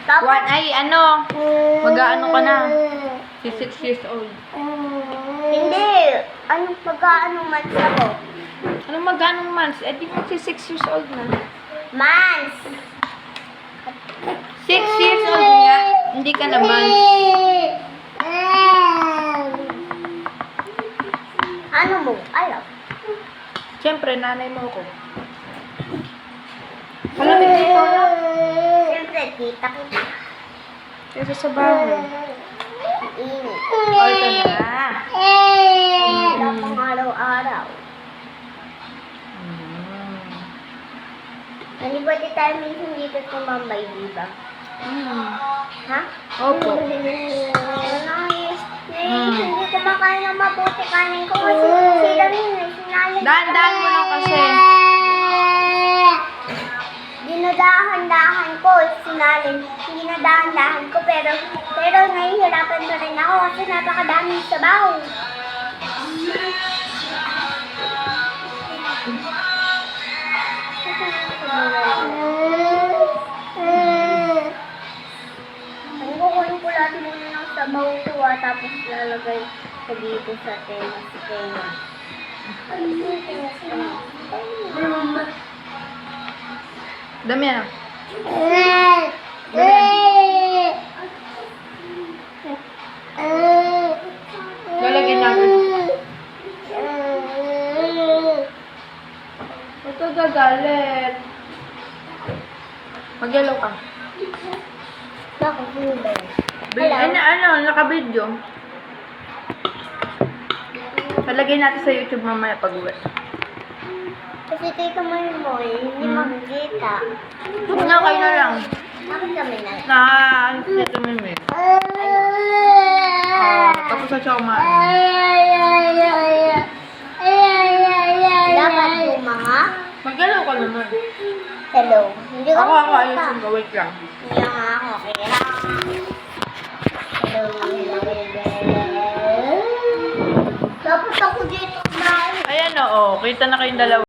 One, ay, ano? Mag-ano ka na? 6 years old. Hindi. Anong pag-ano months ako? Anong mag-anong months? Eh, di mo si 6 years old na. Months. 6 years old nga. Hindi ka na months. Ano mo? Alam. Siyempre, nanay mo ko. Malamig dito na. Siyempre, kita kita. Kaysa sa bahay. Init. O, ito na. Wala pang araw-araw. Nalibati tayo minsan dito tumambay, di ba? Ha? Opo. Hindi kumakain ng mabuti kanin ko kasi sila rin sinalin. Dahan-dahan mo lang kasi. Dinadahan-dahan ko, sinalin. Dinadahan-dahan ko pero nahihirapan pa rin ako kasi napakadaming sabaw. Ang kukunin ko lahat muna ng sabaw ito tapos lalagay ko dito sa tenga. Dami na. Lalagyan natin. Ito gagalit. Mag-yellow ka. Bakit hindi ba yun? Naka-video. Palagay natin sa YouTube mamaya pag-uwi. Kasi tito mo yun mo hindi makikita. Huwag na kayo na lang. Bakit kami na? Ano siya tumimim? Tapos sa siya kumain. Dapat yung mga Mag-yellow ka naman. hello. Hindi ko Ako, makita. ayusin ko. Wait lang. Hindi nga ako. Kaya hello. Dapat ako dito kumain. Ayan o, kita na kayong dalawa.